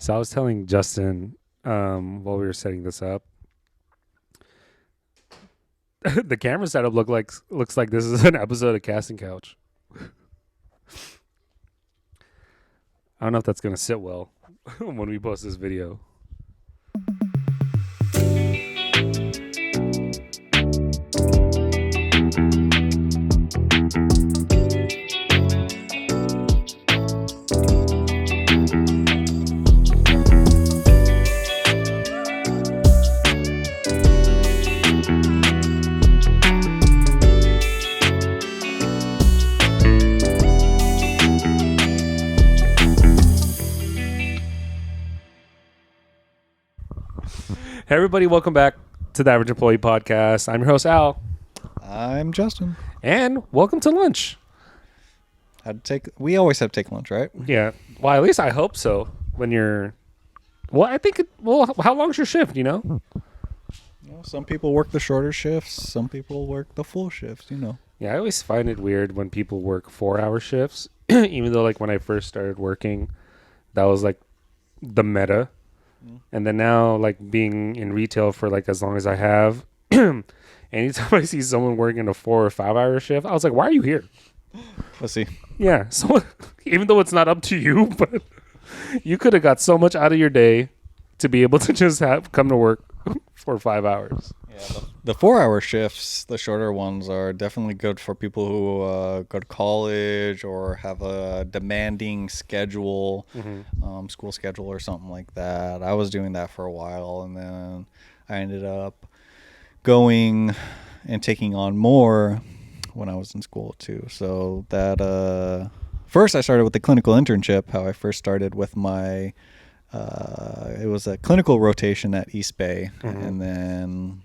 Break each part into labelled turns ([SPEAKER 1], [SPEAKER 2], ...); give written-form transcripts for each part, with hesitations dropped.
[SPEAKER 1] So I was telling Justin while we were setting this up, the camera setup looks like this is an episode of Casting Couch. I don't know if that's gonna sit well when we post this video. Hey everybody, welcome back to the Average Employee Podcast. I'm your host Al.
[SPEAKER 2] I'm Justin.
[SPEAKER 1] And welcome to lunch.
[SPEAKER 2] We always have to take lunch, right?
[SPEAKER 1] Yeah. Well, at least I hope so. When you're, how long's your shift? You know.
[SPEAKER 2] Some people work the shorter shifts. Some people work the full shifts.
[SPEAKER 1] Yeah, I always find it weird when people work 4-hour shifts. Even though, like, when I first started working, that was like the meta. And then now, like, being in retail for like as long as I have, anytime I see someone working a 4 or 5-hour shift, I was like, why are you here?
[SPEAKER 2] Let's see.
[SPEAKER 1] Yeah. So even though it's not up to you, but you could have got so much out of your day to be able to just come to work for 5 hours.
[SPEAKER 2] Yeah, the 4-hour shifts, the shorter ones, are definitely good for people who go to college or have a demanding schedule, school schedule or something like that. I was doing that for a while, and then I ended up going and taking on more when I was in school too. So that first I started with the clinical internship. How I first started with my it was a clinical rotation at East Bay, and then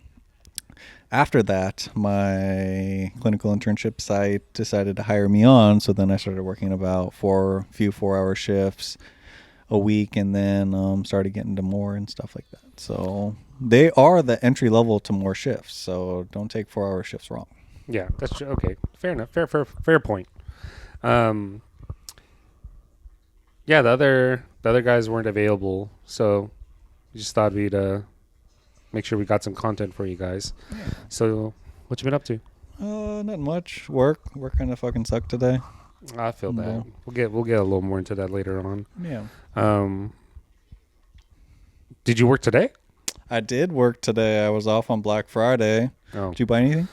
[SPEAKER 2] after that, my clinical internship site decided to hire me on. So then I started working about 4-hour shifts a week, and then started getting to more and stuff like that. So they are the entry level to more shifts. So don't take 4-hour shifts wrong.
[SPEAKER 1] Yeah, that's true. Okay. Fair enough. Fair point. Yeah, the other guys weren't available, so we just thought we'd make sure we got some content for you guys. Yeah. So, what you been up to?
[SPEAKER 2] Not much. Work kind of fucking sucked today.
[SPEAKER 1] I feel that. We'll get a little more into that later on.
[SPEAKER 2] Yeah.
[SPEAKER 1] Did you work today?
[SPEAKER 2] I did work today. I was off on Black Friday. Oh. Did you buy anything?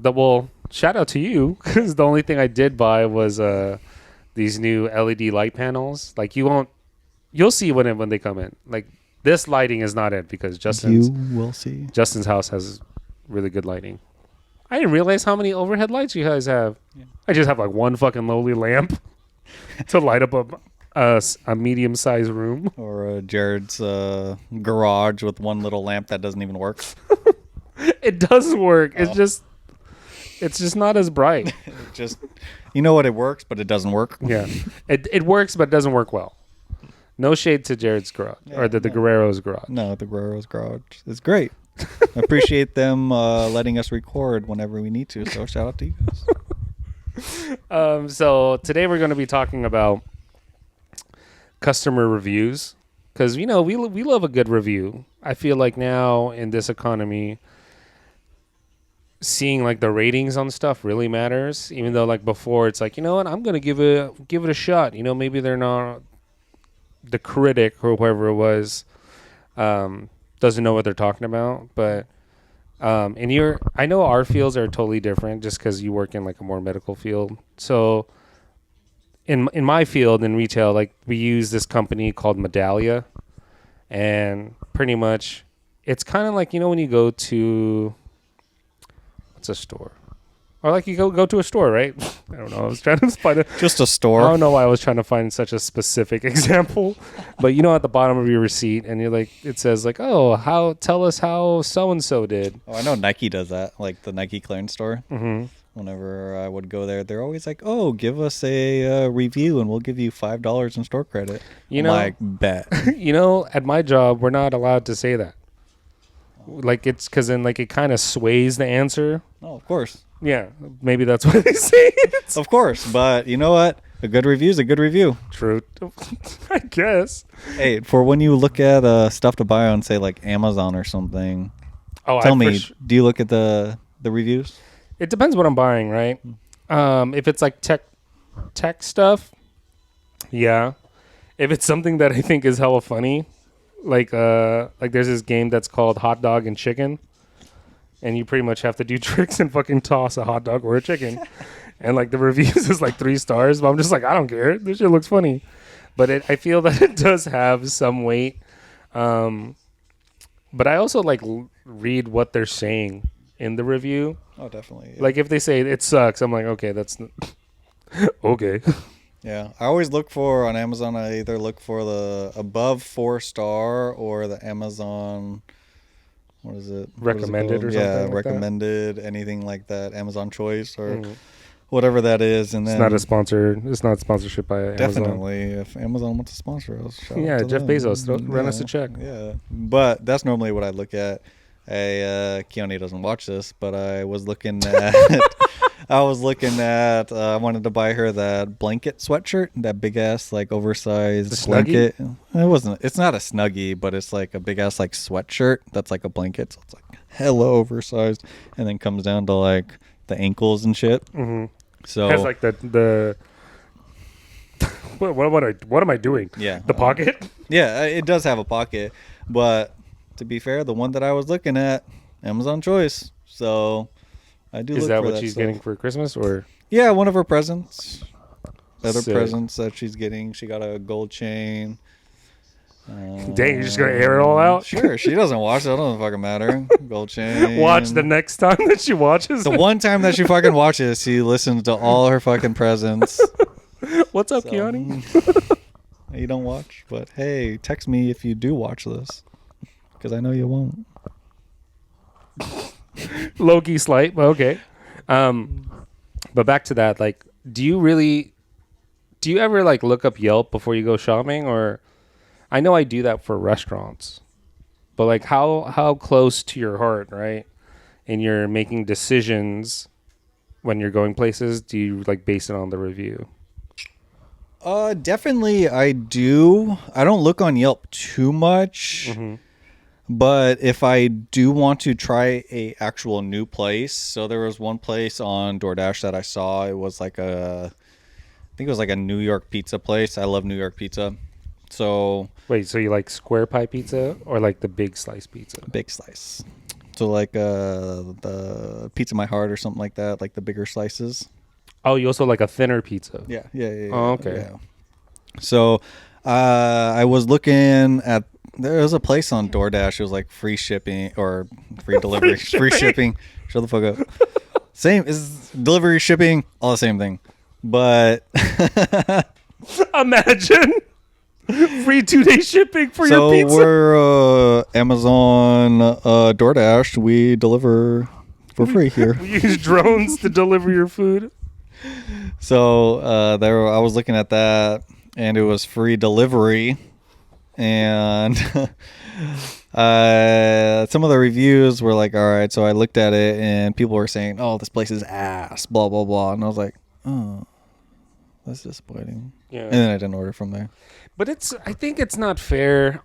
[SPEAKER 1] Well, shout out to you, because the only thing I did buy was these new LED light panels. Like, you'll see when they come in. Like, this lighting is not it, because
[SPEAKER 2] you will see.
[SPEAKER 1] Justin's house has really good lighting. I didn't realize how many overhead lights you guys have. Yeah. I just have like one fucking lowly lamp to light up a medium-sized room.
[SPEAKER 2] Or Jared's garage with one little lamp that doesn't even work.
[SPEAKER 1] It does work. Oh. It's just not as bright.
[SPEAKER 2] You know what? It works, but it doesn't work.
[SPEAKER 1] Yeah, it works, but it doesn't work well. No shade to Jared's garage or the Guerrero's garage.
[SPEAKER 2] No, the Guerrero's garage is great. I appreciate them letting us record whenever we need to. So shout out to you
[SPEAKER 1] guys. So today we're going to be talking about customer reviews, because we love a good review. I feel like now in this economy, seeing like the ratings on stuff really matters. Even though like before, it's like, you know what, I'm going to give it a shot. Maybe they're not. The critic or whoever it was doesn't know what they're talking about, but I know our fields are totally different just because you work in like a more medical field. So in my field in retail, like we use this company called Medallia, and pretty much it's kind of like, when you go to what's a store? Or like you go to a store, right? I don't know. I was trying to find
[SPEAKER 2] just a store.
[SPEAKER 1] I don't know why I was trying to find such a specific example, but at the bottom of your receipt, and you're like, it says like, oh, tell us how so and so did.
[SPEAKER 2] Oh, I know Nike does that, like the Nike clearance store. Mm-hmm. Whenever I would go there, they're always like, oh, give us a review, and we'll give you $5 in store credit. Like, bet.
[SPEAKER 1] At my job, we're not allowed to say that. Like, it's because then like it kind of sways the answer.
[SPEAKER 2] Oh, of course.
[SPEAKER 1] Yeah, maybe that's why they say it.
[SPEAKER 2] Of course, but you know what? A good review is a good review.
[SPEAKER 1] True. I guess.
[SPEAKER 2] Hey, for when you look at stuff to buy on, say, like Amazon or something,
[SPEAKER 1] Oh,
[SPEAKER 2] tell me, do you look at the reviews?
[SPEAKER 1] It depends what I'm buying, right? If it's like tech stuff, yeah. If it's something that I think is hella funny, like there's this game that's called Hot Dog and Chicken, and you pretty much have to do tricks and fucking toss a hot dog or a chicken. And like the reviews is like 3 stars, but I'm just like, I don't care. This shit looks funny. But I feel that it does have some weight. But I also like read what they're saying in the review.
[SPEAKER 2] Oh, definitely. Yeah.
[SPEAKER 1] Like if they say it sucks, I'm like, okay, that's okay.
[SPEAKER 2] Yeah, I always look for on Amazon. I either look for the above 4-star or the Amazon. What is it?
[SPEAKER 1] Recommended or something.
[SPEAKER 2] Yeah,
[SPEAKER 1] like
[SPEAKER 2] recommended, anything like that. Amazon Choice or whatever that is. And then
[SPEAKER 1] it's not a sponsor. It's not sponsorship by Amazon.
[SPEAKER 2] definitely, if Amazon wants to sponsor us,
[SPEAKER 1] yeah, Jeff Bezos, run us a check.
[SPEAKER 2] Yeah, but that's normally what I look at. Keone doesn't watch this, but I was looking at. I wanted to buy her that blanket sweatshirt, that big ass like oversized blanket. It's not a Snuggie, but it's like a big ass like sweatshirt that's like a blanket. So it's like hella oversized, and then comes down to like the ankles and shit.
[SPEAKER 1] Mm-hmm.
[SPEAKER 2] So
[SPEAKER 1] it has like the what am I doing?
[SPEAKER 2] Yeah,
[SPEAKER 1] the pocket.
[SPEAKER 2] Yeah, it does have a pocket, but to be fair, the one that I was looking at, Amazon Choice. So I do.
[SPEAKER 1] Is that what she's getting for Christmas, or?
[SPEAKER 2] Yeah, one of her presents. Other
[SPEAKER 1] Sick.
[SPEAKER 2] presents that she's getting. She got a gold chain.
[SPEAKER 1] Dang, you're just gonna air it all out?
[SPEAKER 2] Sure, she doesn't watch it. It doesn't fucking matter. Gold chain.
[SPEAKER 1] Watch the next time that she watches.
[SPEAKER 2] The one time that she fucking watches, she listens to all her fucking presents.
[SPEAKER 1] What's up,
[SPEAKER 2] So,
[SPEAKER 1] Keone?
[SPEAKER 2] You don't watch, but hey, text me if you do watch this, because I know you won't.
[SPEAKER 1] Low-key slight, but okay. But back to that, like, do you ever like look up Yelp before you go shopping? Or I know I do that for restaurants, but like how close to your heart, right? And you're making decisions when you're going places, do you like base it on the review?
[SPEAKER 2] Definitely I do. I don't look on Yelp too much.
[SPEAKER 1] Mm-hmm.
[SPEAKER 2] But if I do want to try a actual new place, so there was one place on DoorDash that I saw. It was like I think it was like a New York pizza place. I love New York pizza. So
[SPEAKER 1] Wait, so you like square pie pizza or like the big slice pizza?
[SPEAKER 2] big slice. So like the Pizza My Heart or something like that, like the bigger slices.
[SPEAKER 1] Oh, you also like a thinner pizza?
[SPEAKER 2] Yeah.
[SPEAKER 1] Oh, okay.
[SPEAKER 2] Yeah. So I was looking at. There was a place on DoorDash. It was like free shipping or free delivery, free shipping. Shut the fuck up. Same is delivery, shipping, all the same thing. But
[SPEAKER 1] Imagine free 2-day shipping for your pizza.
[SPEAKER 2] So we're Amazon, DoorDash. We deliver for free here.
[SPEAKER 1] We use drones to deliver your food.
[SPEAKER 2] So I was looking at that, and it was free delivery. And some of the reviews were like, all right. So I looked at it and people were saying, oh, this place is ass, blah, blah, blah. And I was like, oh, that's disappointing.
[SPEAKER 1] Yeah.
[SPEAKER 2] And then I didn't order from there.
[SPEAKER 1] But I think it's not fair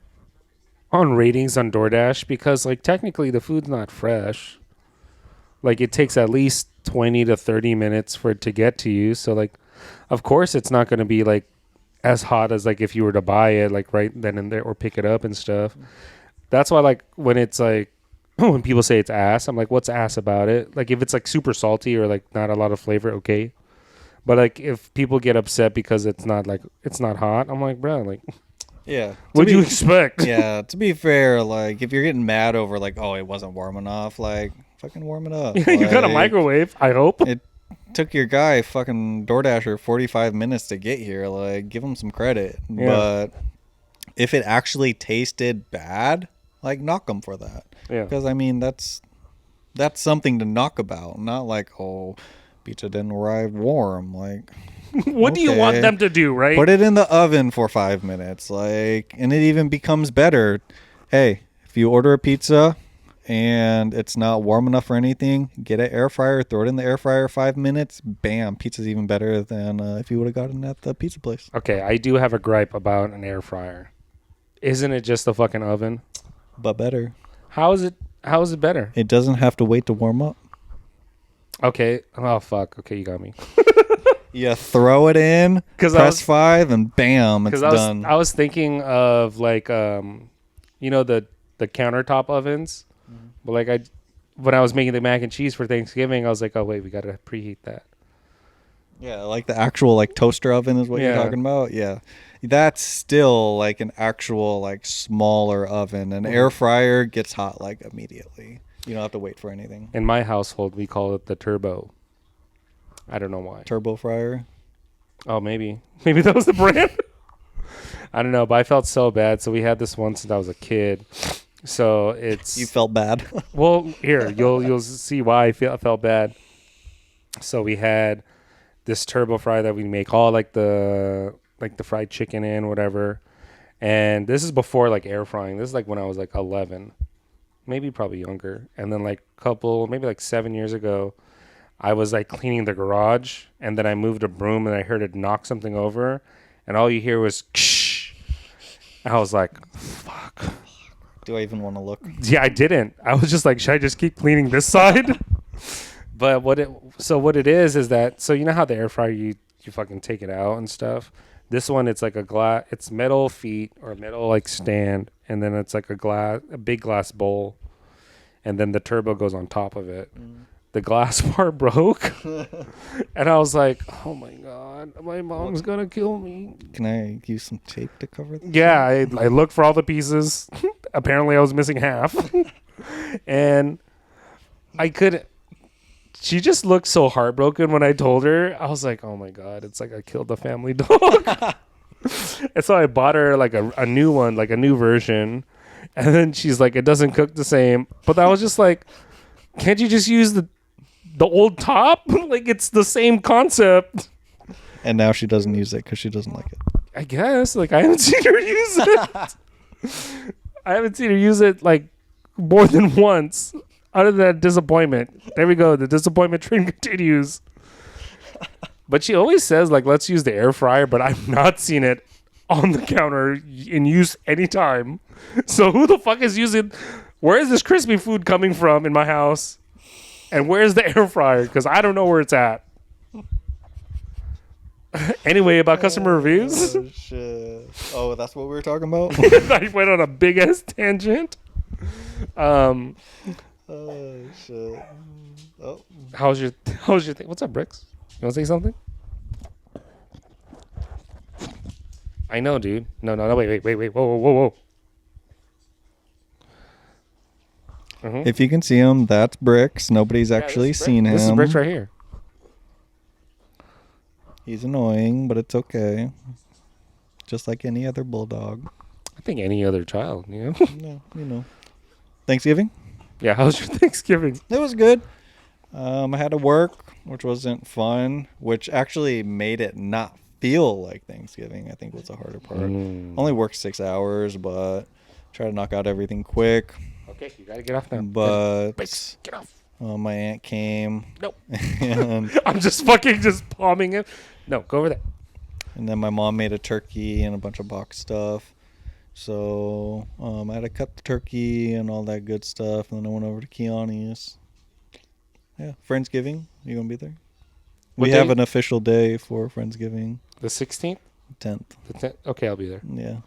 [SPEAKER 1] on ratings on DoorDash because like technically the food's not fresh. Like it takes at least 20 to 30 minutes for it to get to you. So like, of course it's not going to be like as hot as like if you were to buy it like right then and there or pick it up and stuff. That's why like when it's like when people say it's ass, I'm like, what's ass about it? Like if it's like super salty or like not a lot of flavor, okay. But like if people get upset because it's not hot, I'm like, bro, like
[SPEAKER 2] yeah,
[SPEAKER 1] what do you expect?
[SPEAKER 2] Yeah, to be fair, like if you're getting mad over like, oh, it wasn't warm enough, like fucking warm it up.
[SPEAKER 1] You got a microwave, I hope.
[SPEAKER 2] It took your guy fucking DoorDasher 45 minutes to get here. Like, give him some credit. Yeah. But if it actually tasted bad, like, knock him for that.
[SPEAKER 1] Yeah.
[SPEAKER 2] Because I mean, that's something to knock about. Not like, oh, pizza didn't arrive warm. Like,
[SPEAKER 1] what do you want them to do, right?
[SPEAKER 2] Put it in the oven for 5 minutes. Like, and it even becomes better. Hey, if you order a pizza, and it's not warm enough for anything, get an air fryer, throw it in the air fryer 5 minutes, bam, pizza's even better than if you would have gotten at the pizza place.
[SPEAKER 1] Okay, I do have a gripe about an air fryer. Isn't it just a fucking oven?
[SPEAKER 2] But better.
[SPEAKER 1] How is it better?
[SPEAKER 2] It doesn't have to wait to warm up.
[SPEAKER 1] Okay. Oh fuck. Okay, you got me.
[SPEAKER 2] You throw it in, press 5, and bam, it's done.
[SPEAKER 1] I was thinking of like you know the countertop ovens. Mm-hmm. But like when I was making the mac and cheese for Thanksgiving, I was like, oh wait, we gotta preheat that.
[SPEAKER 2] Yeah, like the actual like toaster oven is what you're talking about. Yeah, that's still like an actual like smaller oven. An air fryer gets hot like immediately. You don't have to wait for anything.
[SPEAKER 1] In my household, we call it the turbo. I don't know why.
[SPEAKER 2] Turbo fryer.
[SPEAKER 1] Oh, maybe that was the brand. I don't know, but I felt so bad. So we had this one since I was a kid. So it's
[SPEAKER 2] you felt bad.
[SPEAKER 1] Well, here you'll see why I felt bad. So we had this turbo fry that we make all like the fried chicken in whatever, and this is before like air frying. This is like when I was like 11, maybe probably younger. And then like maybe like 7 years ago, I was like cleaning the garage, and then I moved a broom and I heard it knock something over, and all you hear was ksh. And I was like, fuck.
[SPEAKER 2] Do I even want to look?
[SPEAKER 1] Yeah, I didn't. I was just like, should I just keep cleaning this side? But what it is that, so you know how the air fryer, you fucking take it out and stuff? This one, it's like it's metal feet or metal like stand, and then it's like a big glass bowl, and then the turbo goes on top of it. The glass part broke, and I was like, oh my God, my mom's gonna kill me.
[SPEAKER 2] Can I use some tape to cover this?
[SPEAKER 1] Yeah, I looked for all the pieces. Apparently I was missing half. And she just looked so heartbroken when I told her. I was like, oh my God, it's like I killed the family dog. And so I bought her like a new one, like a new version. And then she's like, it doesn't cook the same. But I was just like, can't you just use the old top? Like, it's the same concept.
[SPEAKER 2] And now she doesn't use it because she doesn't like it.
[SPEAKER 1] I guess. Like, I haven't seen her use it. I haven't seen her use it like more than once. Other than disappointment. There we go. The disappointment train continues. But she always says, like, let's use the air fryer, but I've not seen it on the counter in use anytime. So who the fuck is using... Where is this crispy food coming from in my house? And where's the air fryer? Because I don't know where it's at. Anyway, about customer reviews.
[SPEAKER 2] Oh, shit. Oh, that's what we were talking about?
[SPEAKER 1] I went on a big-ass tangent.
[SPEAKER 2] Oh, shit. Oh.
[SPEAKER 1] How's your thing? What's up, Bricks? You want to say something? I know, dude. No, wait. Whoa. Mm-hmm.
[SPEAKER 2] If you can see him, that's Bricks. Nobody's actually seen him.
[SPEAKER 1] This is Bricks right here.
[SPEAKER 2] He's annoying, but it's okay. Just like any other bulldog.
[SPEAKER 1] I think any other child, you know?
[SPEAKER 2] No, you know. Thanksgiving?
[SPEAKER 1] Yeah, how was your Thanksgiving?
[SPEAKER 2] It was good. I had to work, which wasn't fun, which actually made it not feel like Thanksgiving, I think was the harder part. Only worked 6 hours, but try to knock out everything quick.
[SPEAKER 1] Okay, you gotta get off now.
[SPEAKER 2] But
[SPEAKER 1] get off.
[SPEAKER 2] My aunt came.
[SPEAKER 1] Nope.
[SPEAKER 2] And
[SPEAKER 1] I'm just palming him. No, go over there.
[SPEAKER 2] And then my mom made a turkey and a bunch of box stuff. So I had to cut the turkey and all that good stuff. And then I went over to Kiani's. Yeah, Friendsgiving. You gonna be there? We have an official day for Friendsgiving.
[SPEAKER 1] The 16th?
[SPEAKER 2] 10th.
[SPEAKER 1] The 10th? Okay, I'll be there.
[SPEAKER 2] Yeah.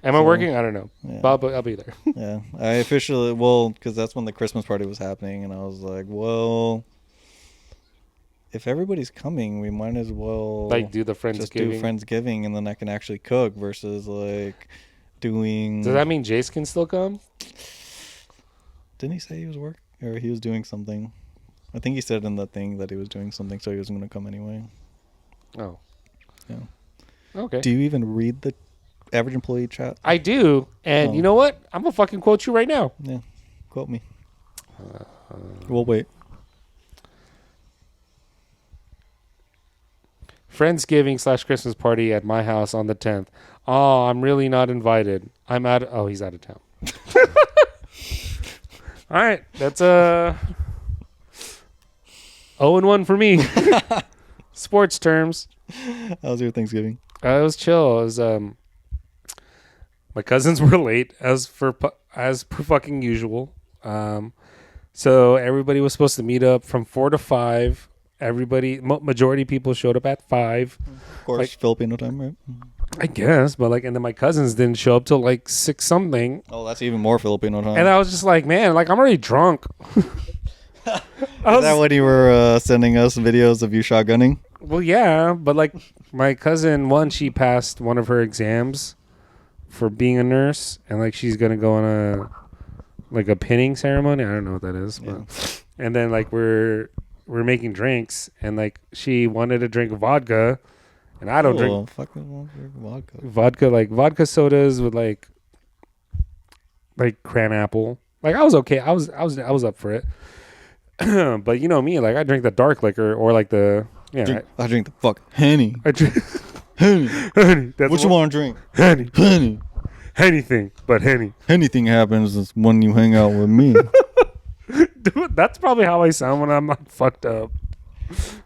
[SPEAKER 1] Am I working? I don't know.
[SPEAKER 2] Yeah.
[SPEAKER 1] But I'll be there.
[SPEAKER 2] Yeah. I officially, because that's when the Christmas party was happening. And I was like, well, if everybody's coming, we might as well
[SPEAKER 1] like do the Friendsgiving.
[SPEAKER 2] Just do Friendsgiving, and then I can actually cook versus like doing.
[SPEAKER 1] Does that mean Jace can still come?
[SPEAKER 2] Didn't he say he was working or he was doing something? I think he said in the thing that he was doing something, so he wasn't going to come anyway.
[SPEAKER 1] Oh.
[SPEAKER 2] Yeah.
[SPEAKER 1] Okay.
[SPEAKER 2] Do you even read the average employee chat?
[SPEAKER 1] I do, and you know what? I'm gonna fucking quote you right now.
[SPEAKER 2] Yeah, quote me. We'll wait.
[SPEAKER 1] Friendsgiving/Christmas party at my house on the 10th. Oh, I'm really not invited. He's out of town. All right, that's 0-1 for me. Sports terms.
[SPEAKER 2] How was your Thanksgiving?
[SPEAKER 1] It was chill. It was my cousins were late as per fucking usual. So everybody was supposed to meet up from 4 to 5. Everybody, majority of people showed up at 5.
[SPEAKER 2] Of course,
[SPEAKER 1] Like-
[SPEAKER 2] Filipino time, right?
[SPEAKER 1] I guess, but like, and then my cousins didn't show up till like 6 something,
[SPEAKER 2] Oh, that's even more Filipino time.
[SPEAKER 1] and I was just like, man, like I'm already drunk. I
[SPEAKER 2] Is that
[SPEAKER 1] was,
[SPEAKER 2] when you were sending us videos of you shotgunning?
[SPEAKER 1] well, yeah, but like my cousin, she passed one of her exams for being a nurse, and like she's gonna go on a pinning ceremony. I don't know what that is, but and then like we're making drinks, and like she wanted to drink vodka, and I don't drink
[SPEAKER 2] Fucking vodka.
[SPEAKER 1] vodka sodas with like cran apple. Like I was okay. I was up for it. But you know me, like I drink the dark liquor or like the
[SPEAKER 2] I drink the fuck Henny.
[SPEAKER 1] I drink
[SPEAKER 2] Henny.
[SPEAKER 1] Henny. That's
[SPEAKER 2] What you want to drink?
[SPEAKER 1] Henny.
[SPEAKER 2] Henny.
[SPEAKER 1] Anything but Henny.
[SPEAKER 2] Anything happens is when you hang out with me.
[SPEAKER 1] Dude, that's probably how I sound when I'm like fucked up.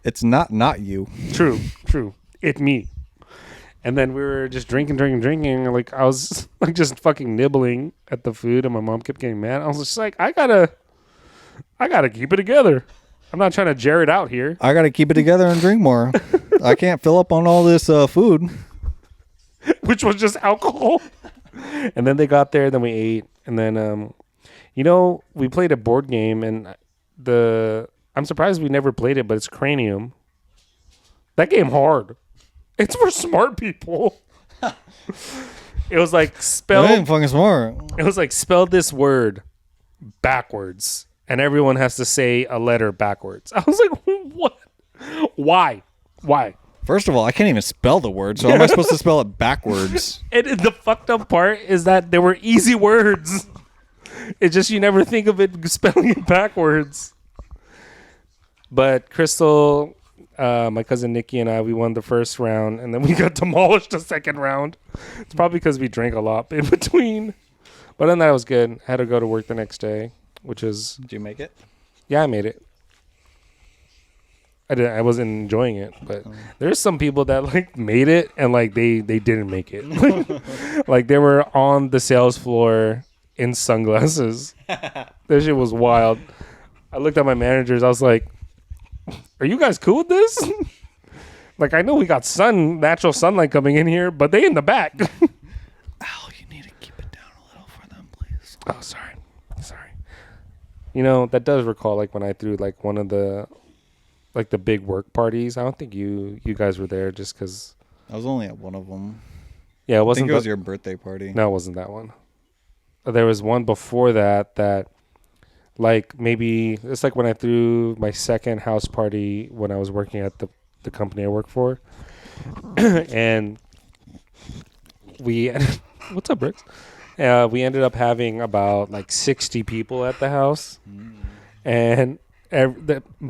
[SPEAKER 2] It's not you.
[SPEAKER 1] True. It me. And then we were just drinking. Like I was like just fucking nibbling at the food, and my mom kept getting mad. I was just like, I gotta keep it together. I'm not trying to Jared out here.
[SPEAKER 2] I gotta keep it together and drink more. I can't fill up on all this food.
[SPEAKER 1] Which was just alcohol. And then they got there, then we ate, and then we played a board game, and I'm surprised we never played it, but it's Cranium. That game hard. It's for smart people. It was like
[SPEAKER 2] I ain't fucking smart.
[SPEAKER 1] It was like spell this word backwards, and everyone has to say a letter backwards. I was like, what? Why?
[SPEAKER 2] First of all, I can't even spell the word, so how am I supposed to spell it backwards?
[SPEAKER 1] And the fucked up part is that they were easy words. It's just you never think of it spelling it backwards. But Crystal, my cousin Nikki, and I, we won the first round, and then we got demolished the second round. It's probably because we drank a lot in between. But then that was good. I had to go to work the next day, which is...
[SPEAKER 2] Did you make it?
[SPEAKER 1] Yeah, I made it. I wasn't enjoying it, but there's some people that like made it and like they didn't make it. Like they were on the sales floor in sunglasses. That shit was wild. I looked at my managers. I was like, "Are you guys cool with this?" Like I know we got natural sunlight coming in here, but they in the back.
[SPEAKER 2] Al, you need to keep it down a little for them, please.
[SPEAKER 1] Oh, sorry. You know that does recall like when I threw like one of the. Like the big work parties. I don't think you guys were there just because.
[SPEAKER 2] I was only at one of them.
[SPEAKER 1] Yeah, it wasn't.
[SPEAKER 2] I think it was your birthday party.
[SPEAKER 1] No, it wasn't that one. There was one before that, like maybe it's like when I threw my second house party when I was working at the company I work for, and we. What's up, Bricks? We ended up having about like 60 people at the house, and.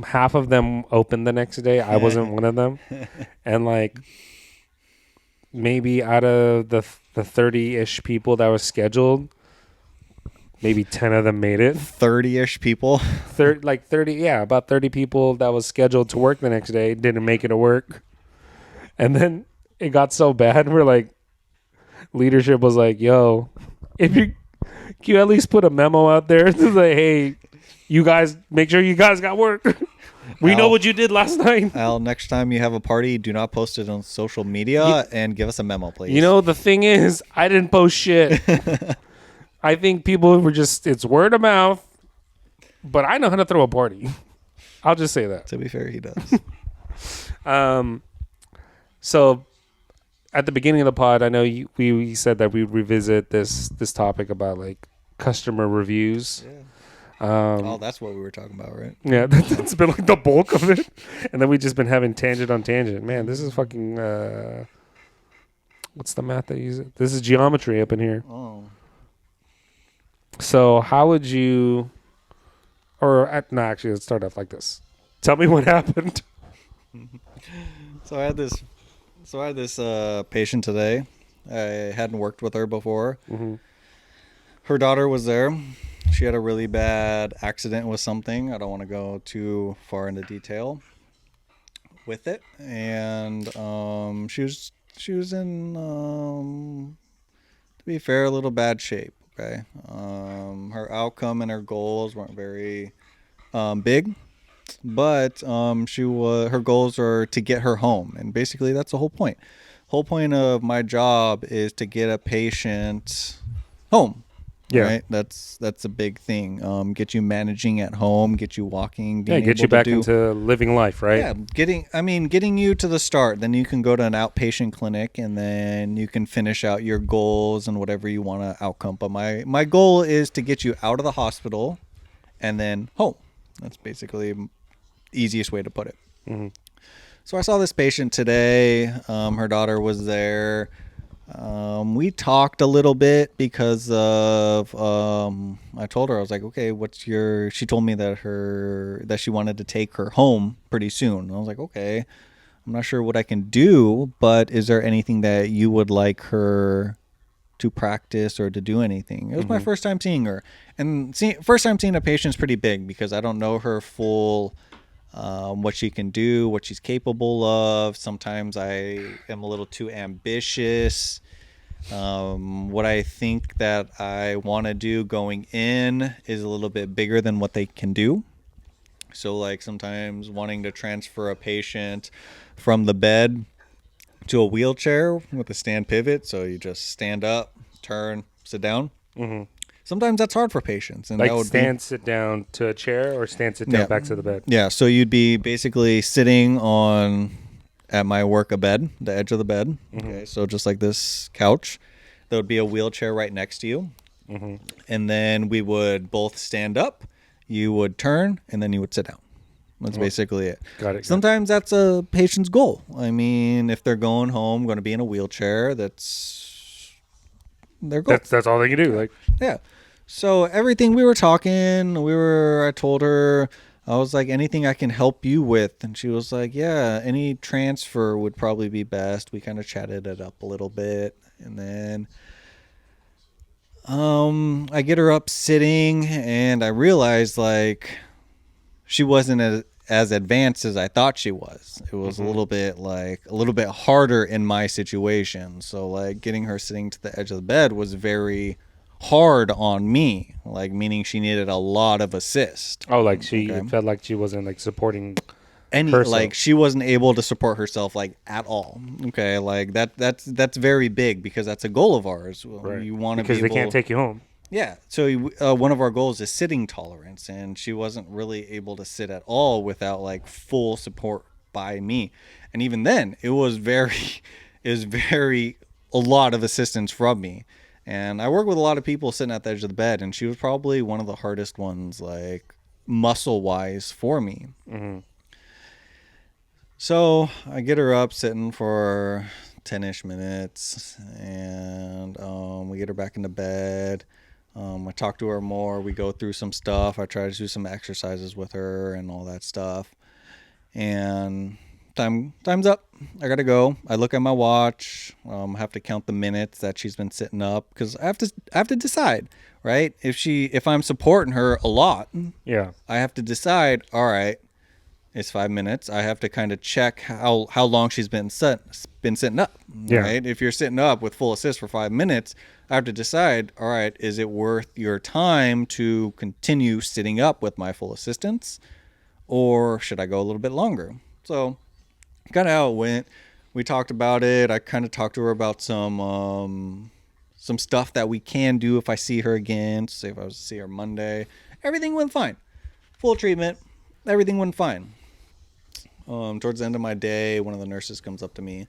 [SPEAKER 1] Half of them opened the next day. I wasn't one of them. And like maybe out of the 30-ish people that was scheduled, maybe 10 of them made it.
[SPEAKER 2] 30-ish people?
[SPEAKER 1] 30, yeah, about 30 people that was scheduled to work the next day didn't make it to work. And then it got so bad. We're like, leadership was like, yo, can you at least put a memo out there to say, hey, you guys, make sure you guys got work. We know what you did last night.
[SPEAKER 2] Al, next time you have a party, do not post it on social media and give us a memo, please.
[SPEAKER 1] You know, the thing is, I didn't post shit. I think people were it's word of mouth, but I know how to throw a party. I'll just say that.
[SPEAKER 2] To be fair, he does.
[SPEAKER 1] So at the beginning of the pod, I know we said that we'd revisit this topic about like customer reviews.
[SPEAKER 2] Yeah. That's what we were talking about, right?
[SPEAKER 1] Yeah, that's been like the bulk of it. And then we've just been having tangent on tangent. Man, this is fucking... what's the math that you use? This is geometry up in here.
[SPEAKER 2] Oh.
[SPEAKER 1] So how would you... actually, let's start off like this. Tell me what happened.
[SPEAKER 2] So I had this patient today. I hadn't worked with her before.
[SPEAKER 1] Mm-hmm.
[SPEAKER 2] Her daughter was there. She had a really bad accident with something. I don't want to go too far into detail with it, and she was in to be fair, a little bad shape. Okay, her outcome and her goals weren't very big, but her goals are to get her home, and basically that's the whole point. Whole point of my job is to get a patient home.
[SPEAKER 1] Yeah.
[SPEAKER 2] Right, that's a big thing. Get you managing at home, get you walking,
[SPEAKER 1] Yeah,
[SPEAKER 2] being
[SPEAKER 1] get you
[SPEAKER 2] able to
[SPEAKER 1] back
[SPEAKER 2] do
[SPEAKER 1] into living life, right?
[SPEAKER 2] yeah, getting you to the start. Then you can go to an outpatient clinic, and then you can finish out your goals and whatever you want to outcome. But my goal is to get you out of the hospital, and then home. That's basically the easiest way to put it.
[SPEAKER 1] Mm-hmm.
[SPEAKER 2] So I saw this patient today. Her daughter was there. We talked a little bit because of I told her, I was like, okay, she told me that she wanted to take her home pretty soon. And I was like, okay, I'm not sure what I can do, but is there anything that you would like her to practice or to do anything? It was my first time seeing her, and first time seeing a patient is pretty big because I don't know her full what she can do, what she's capable of. Sometimes I am a little too ambitious. What I think that I want to do going in is a little bit bigger than what they can do. So like sometimes wanting to transfer a patient from the bed to a wheelchair with a stand pivot. So you just stand up, turn, sit down.
[SPEAKER 1] Mm-hmm.
[SPEAKER 2] Sometimes that's hard for patients, and
[SPEAKER 1] Like
[SPEAKER 2] that would
[SPEAKER 1] stand, sit down to a chair, or stand, sit down
[SPEAKER 2] Yeah.
[SPEAKER 1] back to the bed.
[SPEAKER 2] Yeah, so you'd be basically sitting at my work a bed, the edge of the bed. Okay, so just like this couch, there would be a wheelchair right next to you, and then we would both stand up. You would turn, and then you would sit down. That's basically it.
[SPEAKER 1] Got it.
[SPEAKER 2] Sometimes that's a patient's goal. I mean, if they're going home, going to be in a wheelchair, that's their goal.
[SPEAKER 1] That's all they can do. Like,
[SPEAKER 2] Yeah. So everything we were talking, I told her, I was like, anything I can help you with. And she was like, yeah, any transfer would probably be best. We kind of chatted it up a little bit. And then I get her up sitting, and I realized like she wasn't as advanced as I thought she was. It was a little bit harder in my situation. So like getting her sitting to the edge of the bed was very hard on me, like meaning she needed a lot of assist.
[SPEAKER 1] oh, like it felt like she wasn't like supporting herself.
[SPEAKER 2] Like she wasn't able to support herself like at all. Okay, like that's very big because that's a goal of ours.
[SPEAKER 1] Right.
[SPEAKER 2] You want to
[SPEAKER 1] because they can't take you home.
[SPEAKER 2] Yeah. So one of our goals is sitting tolerance, and she wasn't really able to sit at all without like full support by me. And even then, it was very a lot of assistance from me. And I work with a lot of people sitting at the edge of the bed, and she was probably one of the hardest ones, like muscle wise, for me.
[SPEAKER 1] Mm-hmm.
[SPEAKER 2] So I get her up sitting for 10-ish minutes, and we get her back into bed. I talk to her more. We go through some stuff. I try to do some exercises with her and all that stuff. And time's up. I gotta go. I look at my watch. I have to count the minutes that she's been sitting up because I have to decide, right? If I'm supporting her a lot,
[SPEAKER 1] Yeah.
[SPEAKER 2] I have to decide. All right, it's 5 minutes. I have to kind of check how long she's been sitting up.
[SPEAKER 1] Yeah.
[SPEAKER 2] Right. If you're sitting up with full assist for 5 minutes, I have to decide. All right, is it worth your time to continue sitting up with my full assistance, or should I go a little bit longer? So, kind of how it went. We talked about it. I kind of talked to her about some stuff that we can do if I see her again. Say if I was to see her Monday, everything went fine. Full treatment, everything went fine. Towards the end of my day, one of the nurses comes up to me,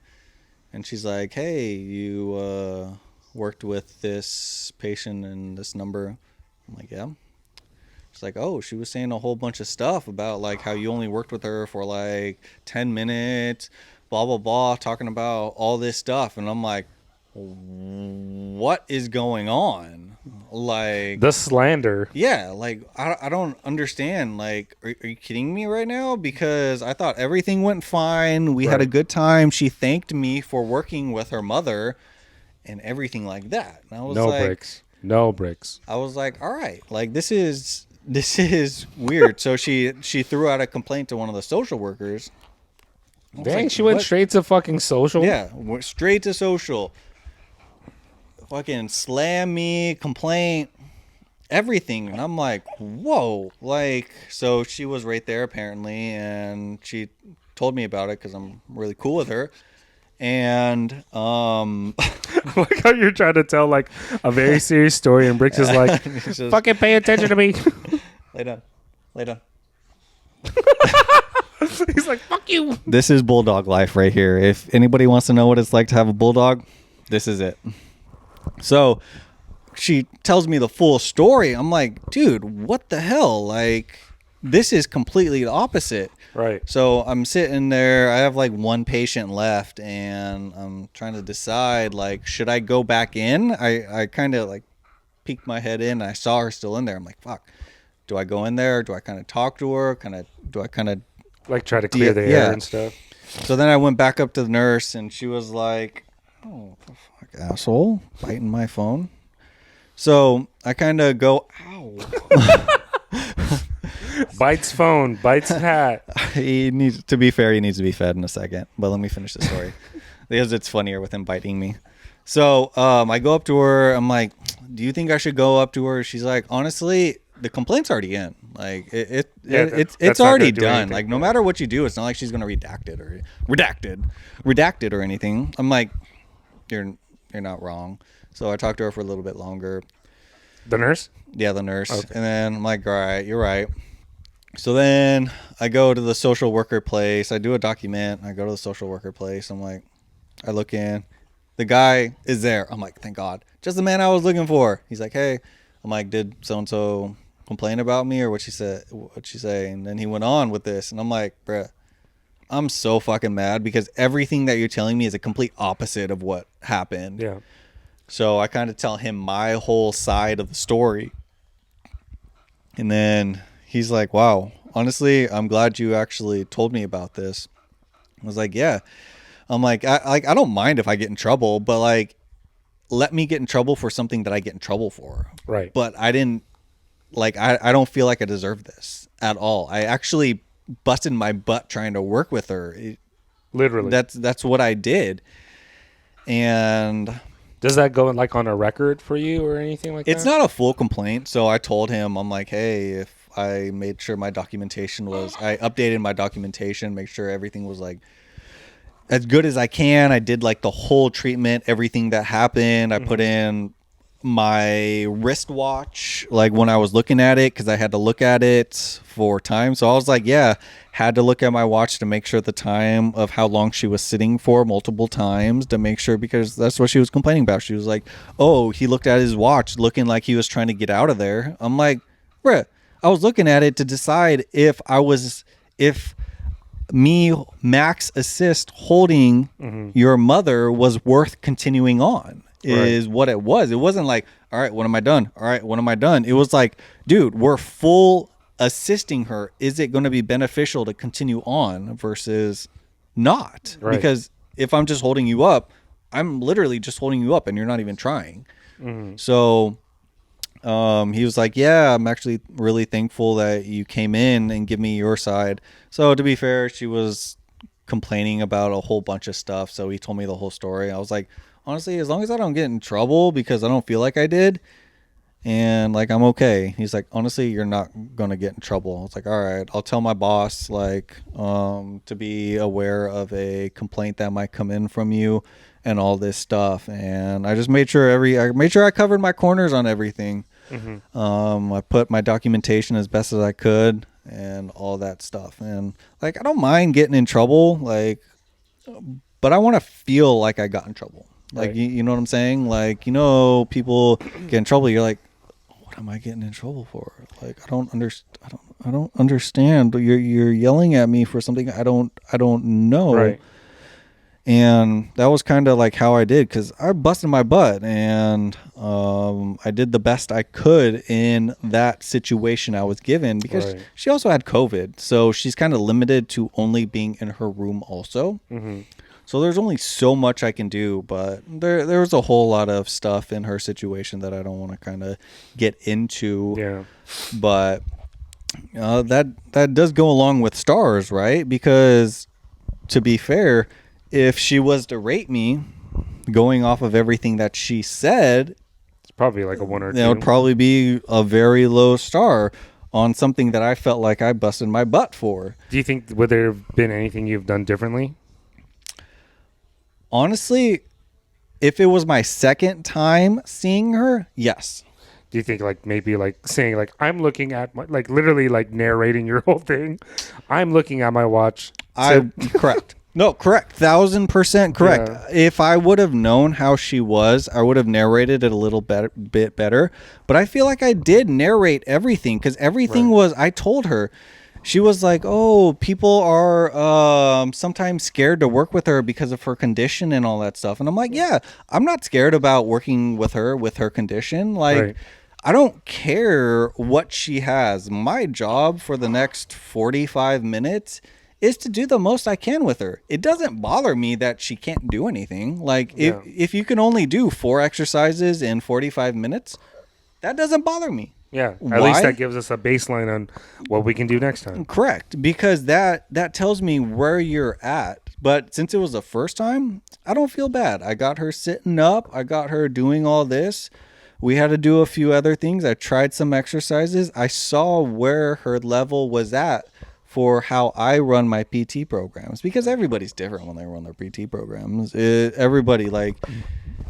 [SPEAKER 2] and she's like, "Hey, you worked with this patient and this number?" I'm like, "Yeah." She's like, "Oh, she was saying a whole bunch of stuff about like how you only worked with her for like 10 minutes, blah, blah, blah, talking about all this stuff." And I'm like, what is going on? Like,
[SPEAKER 1] The slander.
[SPEAKER 2] yeah, like, I don't understand. Like, are you kidding me right now? Because I thought everything went fine. We had a
[SPEAKER 1] Right.
[SPEAKER 2] good time. She thanked me for working with her mother and everything like that. And I was
[SPEAKER 1] No
[SPEAKER 2] like,
[SPEAKER 1] breaks. No bricks.
[SPEAKER 2] I was like, all right, like this is weird. So she threw out a complaint to one of the social workers.
[SPEAKER 1] Dang,
[SPEAKER 2] like,
[SPEAKER 1] she went
[SPEAKER 2] what?
[SPEAKER 1] straight to fucking social.
[SPEAKER 2] Yeah, went straight to social. Fucking slam me, complaint, everything. And I'm like, whoa. Like, so she was right there apparently, and she told me about it because I'm really cool with her. And
[SPEAKER 1] Like how you're trying to tell like a very serious story, and Bricks is like,
[SPEAKER 2] just,
[SPEAKER 1] "Fucking pay attention to me."
[SPEAKER 2] lay down.
[SPEAKER 1] He's like, "Fuck you."
[SPEAKER 2] This is bulldog life right here. If anybody wants to know what it's like to have a bulldog, this is it. So she tells me the full story. I'm like, dude, what the hell? Like, this is completely the opposite.
[SPEAKER 1] Right.
[SPEAKER 2] So I'm sitting there. I have like one patient left, and I'm trying to decide, like, should I go back in? I kind of like peeked my head in, and I saw her still in there. I'm like, fuck. Do I go in there? Do I kind of talk to her? Do I kind of
[SPEAKER 1] Like try to clear the air and stuff.
[SPEAKER 2] So then I went back up to the nurse, and she was like, "Oh, the fuck, asshole, biting my phone." So I kind of go, "Ow."
[SPEAKER 1] Bites phone, bites hat.
[SPEAKER 2] He needs to be fair. He needs to be fed in a second. But let me finish the story because it's funnier with him biting me. So I go up to her. I'm like, "Do you think I should go up to her?" She's like, "Honestly, the complaint's already in. Like it's already done. Like no matter what you do, it's not like she's gonna redact it or anything." I'm like, "You're not wrong." So I talked to her for a little bit longer.
[SPEAKER 1] The nurse?
[SPEAKER 2] Yeah, the nurse.
[SPEAKER 1] Okay.
[SPEAKER 2] And then I'm like, all right, you're right. So then I go to the social worker place. I do a document. I go to the social worker place. I'm like, I look in. The guy is there. I'm like, thank God. Just the man I was looking for. He's like, hey. I'm like, did so-and-so complain about me or what she say? And then he went on with this. And I'm like, bruh, I'm so fucking mad because everything that you're telling me is a complete opposite of what happened.
[SPEAKER 1] Yeah.
[SPEAKER 2] So I kind of tell him my whole side of the story. And then he's like, wow, honestly, I'm glad you actually told me about this. I was like, yeah. I'm like, I don't mind if I get in trouble, but like, let me get in trouble for something that I get in trouble for.
[SPEAKER 1] Right.
[SPEAKER 2] But I didn't, like, I don't feel like I deserve this at all. I actually busted my butt trying to work with her.
[SPEAKER 1] Literally.
[SPEAKER 2] That's what I did. And
[SPEAKER 1] does that go like on a record for you or anything like that?
[SPEAKER 2] It's not a full complaint. So I told him, I'm like, hey, if I made sure my documentation I updated my documentation, make sure everything was like as good as I can. I did like the whole treatment, everything that happened. I put in my wristwatch, like when I was looking at it, because I had to look at it for time. So I was like, yeah, had to look at my watch to make sure the time of how long she was sitting for multiple times to make sure, because that's what she was complaining about. She was like, oh, he looked at his watch looking like he was trying to get out of there. I'm like, bruh, I was looking at it to decide if me max assist holding your mother was worth continuing on. Is what it was. It wasn't like, all right, when am I done? All right, when am I done? It was like, dude, we're full assisting her. Is it going to be beneficial to continue on versus not?
[SPEAKER 1] Right.
[SPEAKER 2] Because if I'm just holding you up, I'm literally just holding you up and you're not even trying. So he was like, yeah, I'm actually really thankful that you came in and give me your side. So to be fair, she was complaining about a whole bunch of stuff. So he told me the whole story. I was like, honestly, as long as I don't get in trouble because I don't feel like I did, and like I'm okay. He's like, honestly, you're not gonna get in trouble. I was like, all right, I'll tell my boss like to be aware of a complaint that might come in from you and all this stuff. And I just made sure I covered my corners on everything. I put my documentation as best as I could and all that stuff. And like I don't mind getting in trouble, like, but I want to feel like I got in trouble. Like,
[SPEAKER 1] right.
[SPEAKER 2] you know what I'm saying? Like, people get in trouble. You're like, what am I getting in trouble for? Like, I don't understand. You're yelling at me for something I don't know.
[SPEAKER 1] Right.
[SPEAKER 2] And that was kind of like how I did, because I busted my butt and I did the best I could in that situation I was given, because she also had COVID. So she's kind of limited to only being in her room also. So there's only so much I can do, but there was a whole lot of stuff in her situation that I don't want to kind of get into.
[SPEAKER 1] Yeah.
[SPEAKER 2] But that does go along with stars, right? Because to be fair, if she was to rate me going off of everything that she said,
[SPEAKER 1] It's probably like a 1 or 2.
[SPEAKER 2] that would probably be a very low star on something that I felt like I busted my butt for.
[SPEAKER 1] Do you think, would there have been anything you've done differently?
[SPEAKER 2] Honestly, if it was my second time seeing her, yes.
[SPEAKER 1] Do you think like maybe like saying like I'm looking at my, like literally like narrating your whole thing? I'm looking at my watch.
[SPEAKER 2] Correct. No, correct. 1,000% correct.
[SPEAKER 1] Yeah.
[SPEAKER 2] If I would have known how she was, I would have narrated it a little bit better. But I feel like I did narrate everything because everything was, I told her. She was like, oh, people are sometimes scared to work with her because of her condition and all that stuff. And I'm like, yeah, I'm not scared about working with her condition. Like,
[SPEAKER 1] Right.
[SPEAKER 2] I don't care what she has. My job for the next 45 minutes is to do the most I can with her. It doesn't bother me that she can't do anything. Like,
[SPEAKER 1] Yeah.
[SPEAKER 2] if you can only do 4 exercises in 45 minutes, that doesn't bother me.
[SPEAKER 1] Yeah. At
[SPEAKER 2] Why?
[SPEAKER 1] least that gives us a baseline on what we can do next time.
[SPEAKER 2] Correct, because that tells me where you're at. But since it was the first time, I don't feel bad. I got her sitting up. I got her doing all this. We had to do a few other things. I tried some exercises. I saw where her level was at for how I run my PT programs, because everybody's different when they run their PT programs. Everybody, like,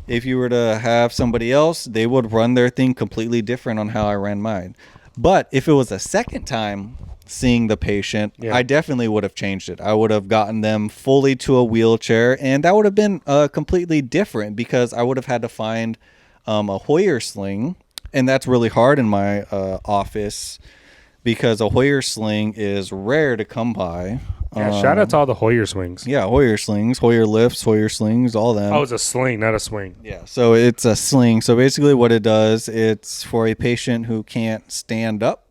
[SPEAKER 2] if you were to have somebody else, they would run their thing completely different on how I ran mine. But if it was a second time seeing the patient,
[SPEAKER 1] Yeah.
[SPEAKER 2] I definitely would have changed it. I would have gotten them fully to a wheelchair, and that would have been completely different because I would have had to find a Hoyer sling, and that's really hard in my office because a Hoyer sling is rare to come by.
[SPEAKER 1] Yeah. Shout out to all the Hoyer swings.
[SPEAKER 2] Yeah, Hoyer slings, Hoyer lifts, Hoyer slings, all them.
[SPEAKER 1] Oh, it's a sling, not a swing.
[SPEAKER 2] Yeah, so it's a sling. So basically what it does, it's for a patient who can't stand up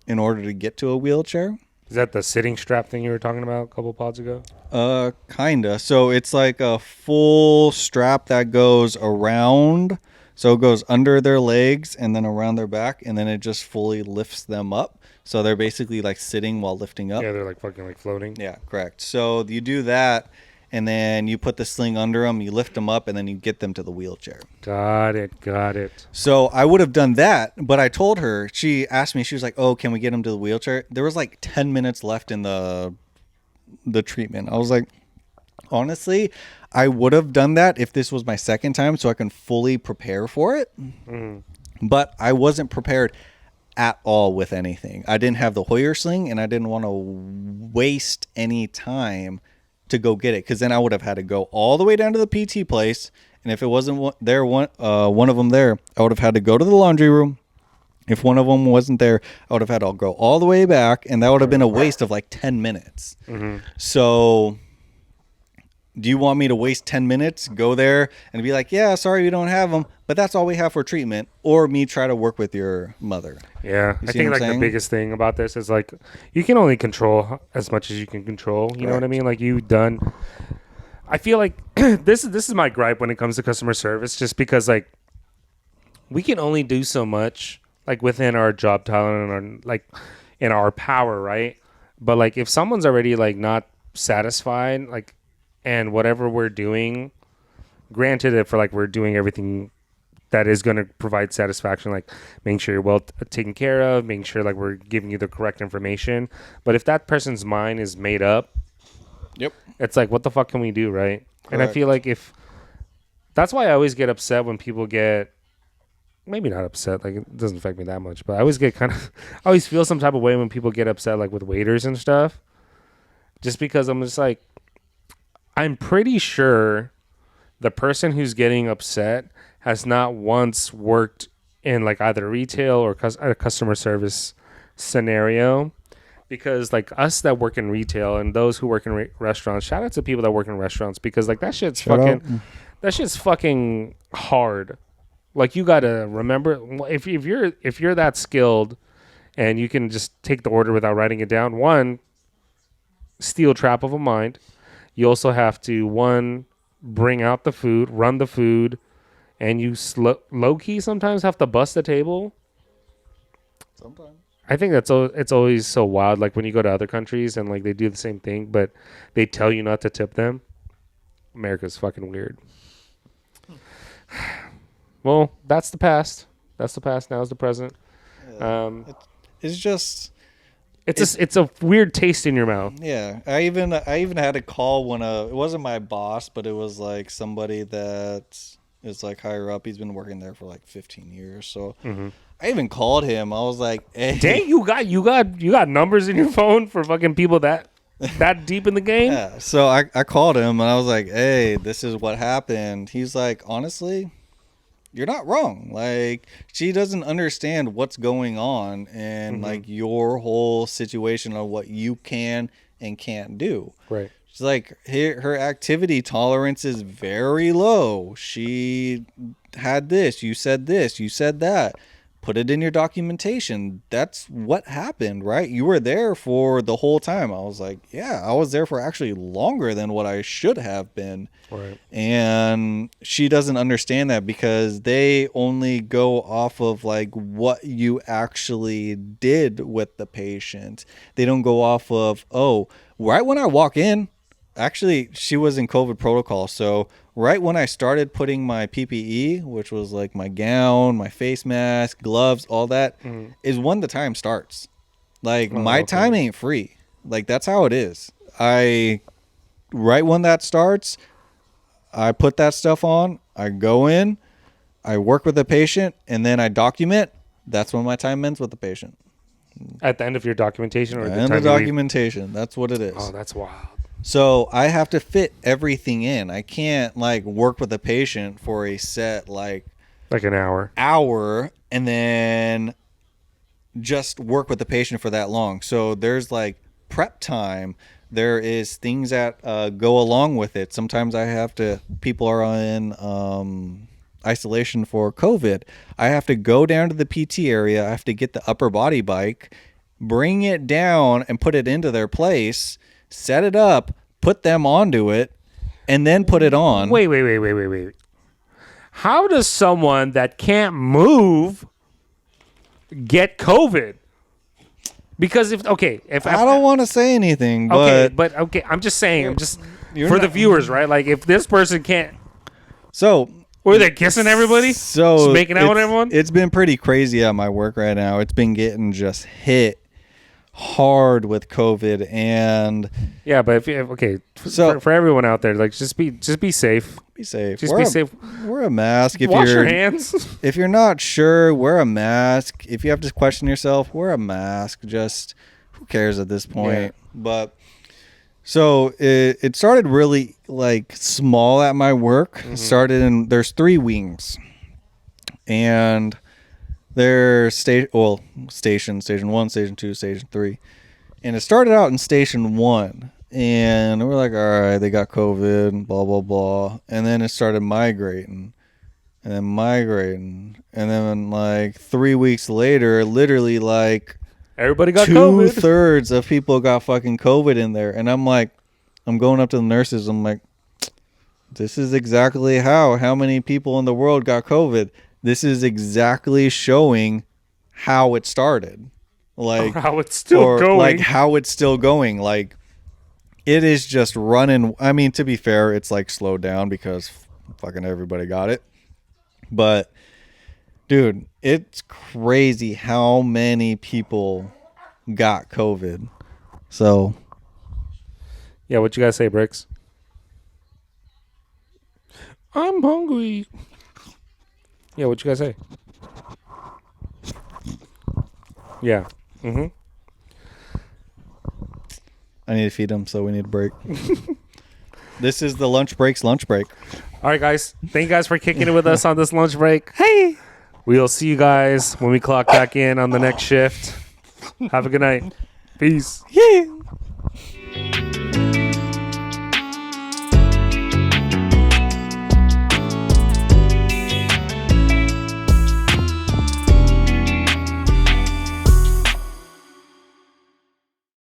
[SPEAKER 2] in order to get to a wheelchair.
[SPEAKER 1] Is that the sitting strap thing you were talking about a couple pods ago?
[SPEAKER 2] Kinda. So it's like a full strap that goes around. So it goes under their legs and then around their back, and then it just fully lifts them up. So they're basically like sitting while lifting up.
[SPEAKER 1] Yeah, they're like fucking like floating.
[SPEAKER 2] Yeah, correct. So you do that, and then you put the sling under them, you lift them up, and then you get them to the wheelchair.
[SPEAKER 1] Got it.
[SPEAKER 2] So I would have done that, but I told her, she asked me, she was like, oh, can we get him to the wheelchair? There was like 10 minutes left in the treatment. I was like, honestly, I would have done that if this was my second time so I can fully prepare for it. But I wasn't prepared at all with anything. I didn't have the Hoyer sling, and I didn't want to waste any time to go get it, because then I would have had to go all the way down to the PT place, and if it wasn't one of them there, I would have had to go to the laundry room. If one of them wasn't there, I would have had to go all the way back, and that would have been a waste of like 10 minutes. So do you want me to waste 10 minutes, go there and be like, yeah, sorry, we don't have them, but that's all we have for treatment, or me try to work with your mother?
[SPEAKER 1] Yeah,
[SPEAKER 2] You
[SPEAKER 1] I
[SPEAKER 2] see
[SPEAKER 1] think
[SPEAKER 2] what I'm
[SPEAKER 1] like
[SPEAKER 2] saying?
[SPEAKER 1] the biggest thing about this is like you can only control as much as you can control. You know what I mean? Like you've done. I feel like this is my gripe when it comes to customer service, just because like we can only do so much like within our job title and our, like in our power, right? But like if someone's already like not satisfied, like, and whatever we're doing, granted if we're doing everything that is going to provide satisfaction, like making sure you're well taken care of, making sure like we're giving you the correct information. But if that person's mind is made up,
[SPEAKER 2] Yep.
[SPEAKER 1] it's like, what the fuck can we do, right? And I
[SPEAKER 2] Correct.
[SPEAKER 1] feel like if that's why I always get upset when people get, maybe not upset, like it doesn't affect me that much, but I always get I always feel some type of way when people get upset like with waiters and stuff, just because I'm just like, I'm pretty sure the person who's getting upset has not once worked in like either retail or a customer service scenario, because like us that work in retail and those who work in restaurants, shout out to people that work in restaurants, because like that shit's fucking hard. Like you gotta remember, if you're that skilled and you can just take the order without writing it down, one, steel trap of a mind. You also have to, one, bring out the food, run the food, and you low key sometimes have to bust the table.
[SPEAKER 2] Sometimes.
[SPEAKER 1] I think it's always so wild. Like when you go to other countries and like they do the same thing, but they tell you not to tip them. America's fucking weird. Well, that's the past. That's the past. Now's the present.
[SPEAKER 2] It's just
[SPEAKER 1] it's a weird taste in your mouth.
[SPEAKER 2] yeah. I even had a call when it wasn't my boss, but it was like somebody that is like higher up. He's been working there for like 15 years. So I even called him. I was like, hey.
[SPEAKER 1] Dang, you got numbers in your phone for fucking people that deep in the game?
[SPEAKER 2] Yeah. So I called him and I was like, hey, this is what happened. He's like, honestly, you're not wrong. Like, she doesn't understand what's going on and like your whole situation of what you can and can't do.
[SPEAKER 1] Right.
[SPEAKER 2] She's like, her activity tolerance is very low. She had this, you said that. Put it in your documentation. That's what happened, right? You were there for the whole time. I was like, yeah, I was there for actually longer than what I should have been.
[SPEAKER 1] Right.
[SPEAKER 2] And she doesn't understand that because they only go off of like what you actually did with the patient. They don't go off of, oh, right when I walk in, actually, she was in COVID protocol. So right when I started putting my PPE, which was like my gown, my face mask, gloves, all that, is when the time starts. Like my time ain't free. Like that's how it is. Right when that starts, I put that stuff on, I go in, I work with the patient, and then I document. That's when my time ends with the patient.
[SPEAKER 1] At the end of your documentation or
[SPEAKER 2] At
[SPEAKER 1] the
[SPEAKER 2] the end
[SPEAKER 1] time
[SPEAKER 2] of
[SPEAKER 1] you leave?
[SPEAKER 2] documentation. That's what it is.
[SPEAKER 1] Oh, that's wild.
[SPEAKER 2] So I have to fit everything in. I can't like work with a patient for a set like
[SPEAKER 1] an hour
[SPEAKER 2] and then just work with the patient for that long. So there's like prep time. There is things that go along with it. Sometimes people are in isolation for COVID. I have to go down to the PT area. I have to get the upper body bike, bring it down and put it into their place, set it up, put them onto it, and then put it on.
[SPEAKER 1] Wait. How does someone that can't move get COVID? Because if
[SPEAKER 2] I don't want to say anything, but
[SPEAKER 1] I'm just saying,
[SPEAKER 2] you're
[SPEAKER 1] for the
[SPEAKER 2] not-
[SPEAKER 1] viewers, right? Like if this person can't,
[SPEAKER 2] so
[SPEAKER 1] were they kissing everybody?
[SPEAKER 2] So
[SPEAKER 1] just making out with
[SPEAKER 2] it's-
[SPEAKER 1] everyone?
[SPEAKER 2] It's been pretty crazy at my work right now. It's been getting just hit hard with COVID, and
[SPEAKER 1] Yeah, but for everyone out there, like just be safe.
[SPEAKER 2] be safe.
[SPEAKER 1] Just be safe.
[SPEAKER 2] Wear a mask if
[SPEAKER 1] Wash
[SPEAKER 2] you're
[SPEAKER 1] your hands.
[SPEAKER 2] if you're not sure. Wear a mask. If you have to question yourself, wear a mask. Just who cares at this point?
[SPEAKER 1] Yeah.
[SPEAKER 2] But so it started really like small at my work. It started there's 3 wings, and there's station 1, station 2, station 3, and it started out in station 1. And we're like, all right, they got COVID and blah, blah, blah. And then it started migrating and then like 3 weeks later, literally like
[SPEAKER 1] Everybody got COVID.
[SPEAKER 2] 2/3 of people got fucking COVID in there. And I'm like, I'm going up to the nurses. I'm like, this is exactly how many people in the world got COVID. This is exactly showing how it started. Like
[SPEAKER 1] how it's still going.
[SPEAKER 2] Like how it's still going. Like, it is just running. I mean, to be fair, it's like slowed down because fucking everybody got it. But, dude, it's crazy how many people got COVID. So,
[SPEAKER 1] Yeah, what you guys say, Bricks? I'm hungry. Yeah, what you guys say? Yeah. Mm-hmm.
[SPEAKER 2] I need to feed them, so we need a break. This is the lunch break.
[SPEAKER 1] All right, guys. Thank you guys for kicking it with us on this lunch break. Hey. We'll see you guys when we clock back in on the next shift. Have a good night. Peace.
[SPEAKER 2] Yeah.